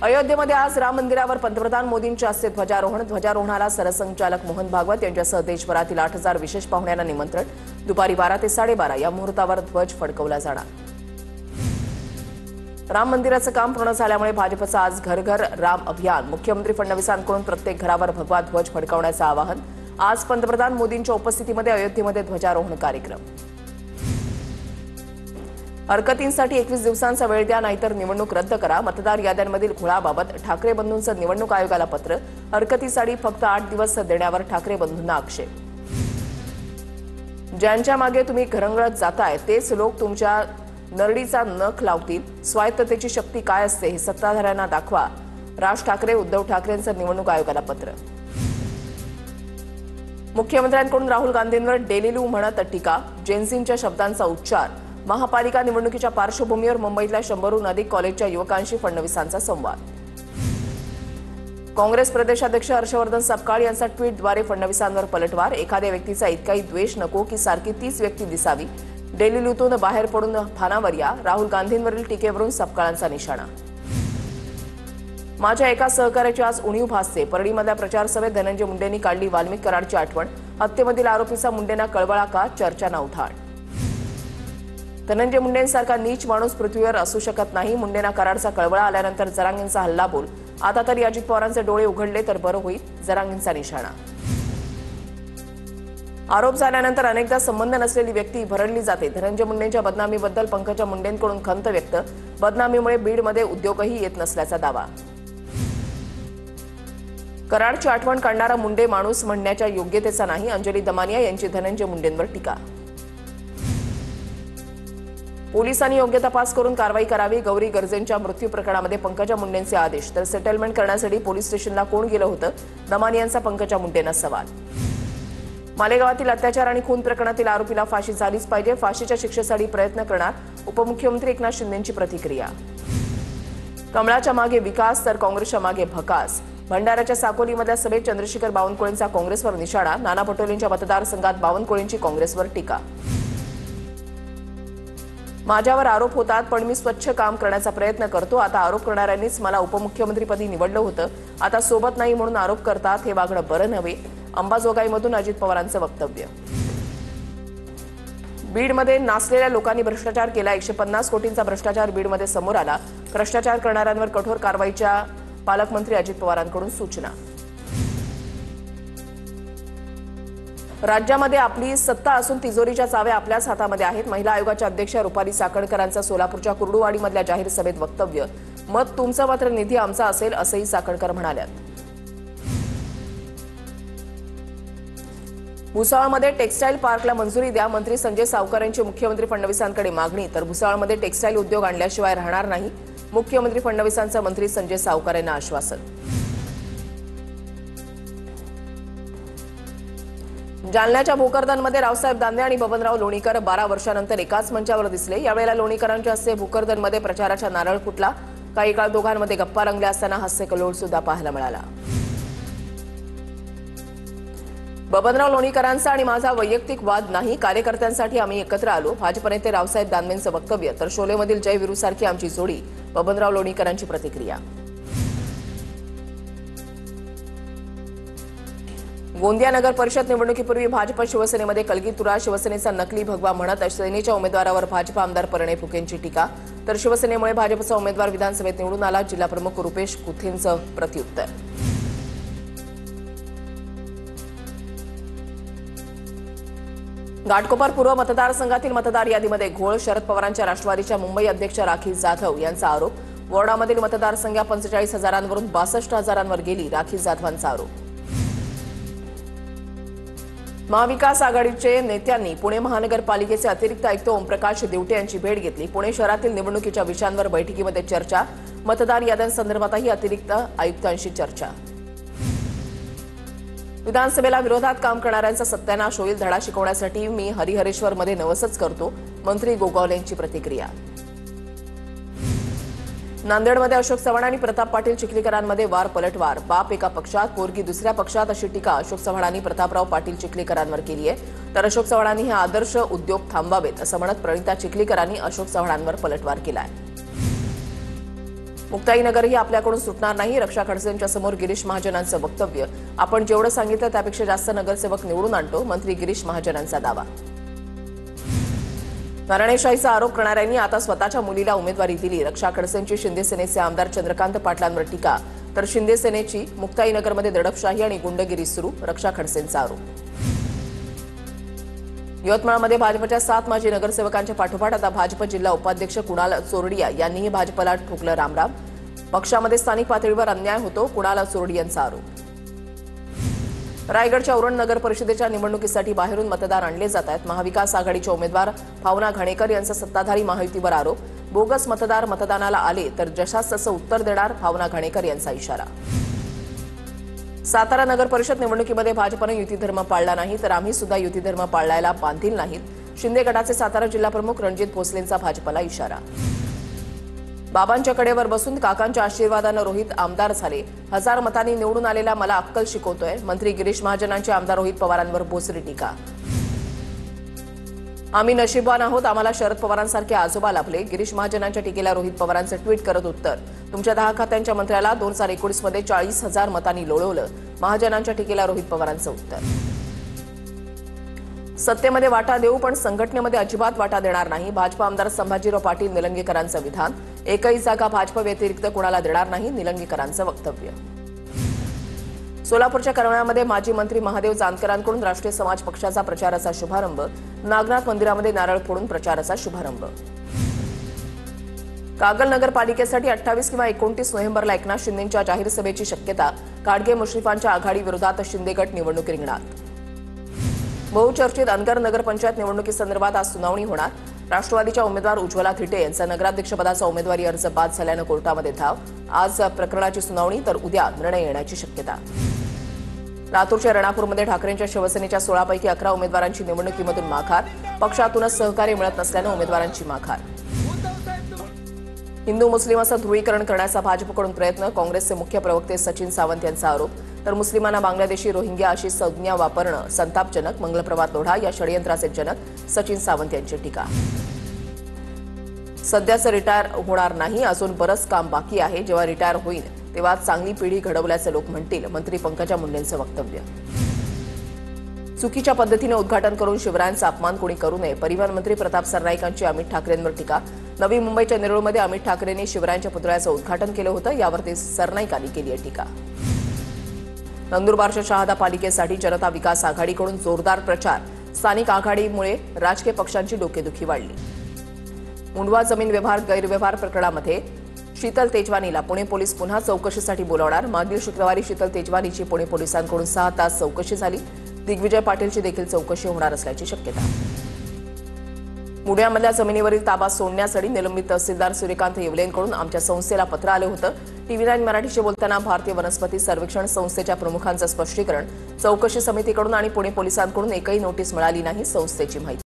अयोध्येमध्ये आज राम मंदिरावर पंतप्रधान मोदींच्या हस्ते ध्वजारोहणाला सरसंघचालक मोहन भागवत यांच्यासह देशभरातील 8,000 विशेष पाहुण्यांना निमंत्रण. दुपारी 12 ते 12:30 या मुहूर्तावर ध्वज फडकवला जाणार. राम मंदिराचं काम पूर्ण झाल्यामुळे भाजपचं आज घर घर राम अभियान. मुख्यमंत्री फडणवीसांकडून प्रत्येक घरावर भगवा ध्वज फडकवण्याचं आवाहन. आज पंतप्रधान मोदींच्या उपस्थितीमध्ये अयोध्येमध्ये ध्वजारोहण कार्यक्रम. हरकतींसाठी 21 दिवसांचा वेळ द्या, नाहीतर निवडणूक रद्द करा. मतदार याद्यांमधील घोळाबाबत ठाकरे बंधूंचं निवडणूक आयोगाला पत्र. हरकतीसाठी फक्त 8 दिवस देण्यावर ठाकरे बंधूंना आक्षेप. ज्यांच्या मागे तुम्ही घरंगळत जाताय तेच लोक तुमच्या नरडीचा नख लावतील. स्वायत्ततेची शक्ती काय असते हे सत्ताधाऱ्यांना दाखवा. राज ठाकरे उद्धव ठाकरेंचं निवडणूक आयोगाला पत्र. मुख्यमंत्र्यांकडून राहुल गांधींवर डेलीलू म्हणत टीका. जेन्सींच्या शब्दांचा उच्चार. महापालिका निवडणुकीच्या पार्श्वभूमीवर मुंबईतल्या 100हून अधिक कॉलेजच्या युवकांशी फडणवीसांचा संवाद. काँग्रेस प्रदेशाध्यक्ष हर्षवर्धन सपकाळ यांचा ट्विटद्वारे फडणवीसांवर पलटवार. एखाद्या व्यक्तीचा इतकाही द्वेष नको की सारखी तीच व्यक्ती दिसावी. डेलीलूतून बाहेर पडून भानावर या. राहुल गांधींवरील टीकेवरून सपकाळांचा निशाणा. माझ्या एका सहकार्याची आज उणीव भासते. परळीमधल्या प्रचार सभेत धनंजय मुंडेंनी काढली वाल्मिक कराडची आठवण. हत्येमधील आरोपीचा मुंडेंना कळवळा का? चर्चांना उधाण. धनंजय मुंडेंसारखा नीच माणूस पृथ्वीवर असू शकत नाही. मुंडेंना कराडचा कळवळा आल्यानंतर जरांगेंचा हल्ला बोल. आता तरी अजित पवारांचे डोळे उघडले तर बरं होईल. जरांगेंचा निशाणा. आरोप झाल्यानंतर अनेकदा संबंध नसलेली व्यक्ती भरडली जाते. धनंजय मुंडेंच्या बदनामीबद्दल पंकजा मुंडेंकडून खंत व्यक्त. बदनामीमुळे बीडमध्ये उद्योगही येत नसल्याचा दावा. कराडची आठवण काढणारा मुंडे माणूस म्हणण्याच्या योग्यतेचा नाही. अंजली दमानिया यांची धनंजय मुंडेंवर टीका. पोलिसांनी योग्य तपास करून कारवाई करावी. गौरी गर्जेंच्या मृत्यू प्रकरणामध्ये पंकजा मुंडेंचे आदेश. तर सेटलमेंट करण्यासाठी पोलीस स्टेशनला कोण गेलं होतं? दमानियांचा पंकजा मुंडेंना सवाल. मालेगावातील अत्याचार आणि खून प्रकरणातील आरोपीला फाशी झालीच पाहिजे. फाशीच्या शिक्षेसाठी प्रयत्न करणार. उपमुख्यमंत्री एकनाथ शिंदेंची प्रतिक्रिया. कमळाच्या मागे विकास तर काँग्रेसच्या मागे भकास. भंडाऱ्याच्या साकोलीमधल्या सभेत चंद्रशेखर बावनकुळेंचा काँग्रेसवर निशाणा. नाना पटोलेंच्या मतदारसंघात बावनकुळेंची काँग्रेसवर टीका. माझ्यावर आरोप होतात पण मी स्वच्छ काम करण्याचा प्रयत्न करतो. आता आरोप करणाऱ्यांनीच मला उपमुख्यमंत्रीपदी निवडलं होतं. आता सोबत नाही म्हणून आरोप करतात. हे वागणं बरं नव्हे. अंबाजोगाईमधून अजित पवारांचं वक्तव्य. बीडमध्ये नाचलेल्या लोकांनी भ्रष्टाचार केला. 150 कोटींचा भ्रष्टाचार बीडमध्ये समोर आला. भ्रष्टाचार करणाऱ्यांवर कठोर कारवाईच्या पालकमंत्री अजित पवारांकडून सूचना. राज्यामध्ये आपली सत्ता असून तिजोरीच्या चाव्या आपल्याच हातामध्ये आहेत. महिला आयोगाच्या अध्यक्ष रुपाली चाकणकरांचं सोलापूरच्या कुर्डुवाडीमधल्या जाहीर सभेत वक्तव्य. मत तुमचं मात्र निधी आमचा असेल असंही चाकणकर म्हणाल्यात. भुसावळमध्ये टेक्स्टाईल पार्कला मंजुरी द्या. मंत्री संजय सावकर यांची मुख्यमंत्री फडणवीसांकडे मागणी. तर भुसावळमध्ये टेक्स्टाईल उद्योग आणल्याशिवाय राहणार नाही. मुख्यमंत्री फडणवीसांचं मंत्री संजय सावकर यांना आश्वासन. जालन्याच्या भोकरदनमध्ये रावसाहेब दानवे आणि बबनराव लोणीकर 12 वर्षांनंतर एकाच मंचावर दिसले. यावेळेला लोणीकरांच्या हस्ते भोकरदनमध्ये प्रचाराचा नारळ फुटला. काही काळ दोघांमध्ये गप्पा रंगल्या असताना हास्यकल्लोळ सुद्धा पाहायला मिळाला. बबनराव लोणीकरांचा आणि माझा वैयक्तिक वाद नाही. कार्यकर्त्यांसाठी आम्ही एकत्र आलो. भाजप नेते रावसाहेब दानवेंचं वक्तव्य. तर शोलेमधील जय वीरूसारखी आमची जोडी. बबनराव लोणीकरांची प्रतिक्रिया. गोंदिया नगर परिषद निवडणुकीपूर्वी भाजप शिवसेनेमध्ये कलगीतुरा. शिवसेनेचा नकली भगवा म्हणत सेनेच्या उमेदवारावर भाजप आमदार परिणय फुकेंची टीका. तर शिवसेनेमुळे भाजपचा उमेदवार विधानसभेत निवडून आला. जिल्हाप्रमुख रुपेश कुथेंचं प्रत्युत्तर. घाटकोपर पूर्व मतदारसंघातील मतदार यादीमध्ये घोळ. शरद पवारांच्या राष्ट्रवादीच्या मुंबई अध्यक्ष राखी जाधव यांचा आरोप. वॉर्डामधील मतदारसंख्या 45,000वरून 62,000वर गेली. राखी जाधवांचा आरोप. महाविकास आघाडीचे नेत्यांनी पुणे महानगरपालिकेचे अतिरिक्त आयुक्त ओमप्रकाश दिवटे यांची भेट घेतली. पुणे शहरातील निवडणुकीच्या विषयांवर बैठकीमध्ये चर्चा. मतदार याद्यांसंदर्भातही अतिरिक्त आयुक्तांशी चर्चा. विधानसभेला विरोधात काम करणाऱ्यांचा सत्यानाश होईल. धडा शिकवण्यासाठी मी हरिहरेश्वरमध्ये नवसच करतो. मंत्री गोगावलेंची प्रतिक्रिया. नांदेडमध्ये अशोक चव्हाण आणि प्रताप पाटील चिखलीकरांमध्ये वार पलटवार. बाप एका पक्षात पोरगी दुसऱ्या पक्षात अशी टीका अशोक चव्हाणांनी प्रतापराव पाटील चिखलीकरांवर केली आहे. तर अशोक चव्हाणांनी हे आदर्श उद्योग थांबावेत असं म्हणत प्रणिता चिखलीकरांनी अशोक चव्हाणांवर पलटवार केलाय. मुक्ताईनगरही आपल्याकडून सुटणार नाही. रक्षा खडसेंच्या समोर गिरीश महाजनांचं वक्तव्य. आपण जेवढं सांगितलं त्यापेक्षा जास्त नगरसेवक निवडून आणतो, मंत्री गिरीश महाजनांचा दावा. घराणेशाहीचा आरोप करणाऱ्यांनी आता स्वतःच्या मुलीला उमेदवारी दिली. रक्षा खडसेंची शिंदे सेनेचे आमदार चंद्रकांत पाटलांवर टीका, तर शिंदे सेनेची मुक्ताईनगरमध्ये दडपशाही आणि गुंडगिरी सुरू. रक्षा खडसेंचा आरोप. यवतमाळमध्ये भाजपच्या 7 माजी नगरसेवकांच्या पाठोपाठ आता भाजप जिल्हा उपाध्यक्ष कुणाल चोरडिया यांनीही भाजपला ठोकलं रामराम. पक्षामध्ये स्थानिक पातळीवर अन्याय होतो, कुणाल चोरडियांचा आरोप. रायगडच्या उरण नगर परिषदेच्या निवडणुकीसाठी बाहेरून मतदार आणले जात आहेत. महाविकास आघाडीचे उमेदवार भावना घाणेकर यांचा सत्ताधारी महायुतीवर आरोप. बोगस मतदार मतदानाला आले तर जशास तसं उत्तर देणार, भावना घाणेकर यांचा इशारा. सातारा नगर परिषद निवडणुकीमध्ये भाजपनं युती धर्म पाळला नाही, तर आम्ही सुद्धा युती धर्म पाळायला बांधील नाहीत. शिंदे गटाचे सातारा जिल्हा प्रमुख रणजित भोसलेंचा भाजपला इशारा. बाबांच्या कडेवर बसून काकांच्या आशीर्वादानं रोहित आमदार झाले. 1000 मतांनी निवडून आलेला मला अक्कल शिकवतोय. मंत्री गिरीश महाजनांचे आमदार रोहित पवारांवर बोचरी टीका. आम्ही नशीबवान आहोत, आम्हाला शरद पवारांसारखे आजोबा लाभले. गिरीश महाजनांच्या टीकेला रोहित पवारांचं ट्विट करत उत्तर. तुमच्या 10 खात्यांच्या मंत्र्याला 2019 मध्ये 40,000 मतांनी लोळवलं. महाजनांच्या टीकेला रोहित पवारांचं उत्तर. सत्तेमध्ये वाटा देऊ, पण संघटनेमध्ये अजिबात वाटा देणार नाही. भाजप आमदार संभाजीराव पाटील निलंगेकरांचं विधान. एकही जागा भाजप व्यतिरिक्त कुणाला देणार नाही, निलंगेकरांचं वक्तव्य. सोलापूरच्या करमाळ्यामध्ये माजी मंत्री महादेव जानकरांकडून राष्ट्रीय समाज पक्षाचा प्रचाराचा शुभारंभ. नागनाथ मंदिरामध्ये नारळ फोडून प्रचाराचा शुभारंभ. कागल नगरपालिकेसाठी 28 किंवा 29 नोव्हेंबरला एकनाथ शिंदेंच्या जाहीर सभेची शक्यता. काडगे मुश्रीफांच्या आघाडी विरोधात शिंदे गट निवडणूक रिंगणात. बहुचर्चित अनगर नगरपंचायत निवडणुकीसंदर्भात आज सुनावणी होणार. राष्ट्रवादीच्या उमेदवार उज्ज्वला थिटे यांचा नगराध्यक्षपदाचा उमेदवारी अर्ज बाद झाल्यानं कोर्टामध्ये धाव. आज प्रकरणाची सुनावणी, तर उद्या निर्णय येण्याची शक्यता. लातूरच्या रेणापूरमध्ये ठाकरेंच्या शिवसेनेच्या 16 पैकी 11 उमेदवारांची निवडणुकीमधून माघार. पक्षातूनच सहकार्य मिळत नसल्यानं उमेदवारांची माघार. हिंदू मुस्लिम असं ध्रुवीकरण करण्याचा भाजपकडून प्रयत्न. काँग्रेसचे मुख्य प्रवक्ते सचिन सावंत यांचा आरोप. तर मुस्लिमांना बांगलादेशी रोहिंग्या अशी संज्ञा वापरणं संतापजनक. मंगलप्रभात लोढा या षडयंत्राचे जनक सचिन सावंत यांची टीका. सध्याचं रिटायर होणार नाही, अजून बरंच काम बाकी आहे. जेव्हा रिटायर होईल तेव्हा चांगली पिढी घडवल्याचं लोक म्हणतील, मंत्री पंकजा मुंडेंचं वक्तव्य. चुकीच्या पद्धतीने उद्घाटन करून शिवरायांचा अपमान कोणी करू नये. परिवहन मंत्री प्रताप सरनाईकांची अमित ठाकरेंवर टीका. नवी मुंबईच्या नेरूळमध्ये अमित ठाकरेंनी शिवरायांच्या पुतळ्याचं उद्घाटन केलं होतं, यावरती सरनाईकांनी केली आहे टीका. नंदुरबारच्या शहादा पालिकेसाठी जनता विकास आघाडीकडून जोरदार प्रचार. स्थानिक आघाडीमुळे राजकीय पक्षांची डोकेदुखी वाढली. मुंडवा जमीन व्यवहार गैरव्यवहार प्रकरणामध्ये शीतल तेजवानीला पुणे पोलीस पुन्हा चौकशीसाठी बोलावणार. मागील शुक्रवारी शीतल तेजवानीची पुणे पोलिसांकडून 6 तास चौकशी झाली. दिग्विजय पाटीलची देखील चौकशी होणार असल्याची शक्यता. मुंड्यामधल्या जमिनीवरील ताबा सोडण्यासाठी निलंबित तहसीलदार सूर्यकांत येवलेंकडून आमच्या संस्थेला पत्र आलं होतं. TV9 मराठीशी बोलताना भारतीय वनस्पती सर्वेक्षण संस्थेच्या प्रमुखांचं स्पष्टीकरण. चौकशी समितीकडून आणि पुणे पोलिसांकडून एकही नोटीस मिळाली नाही, संस्थेची माहिती.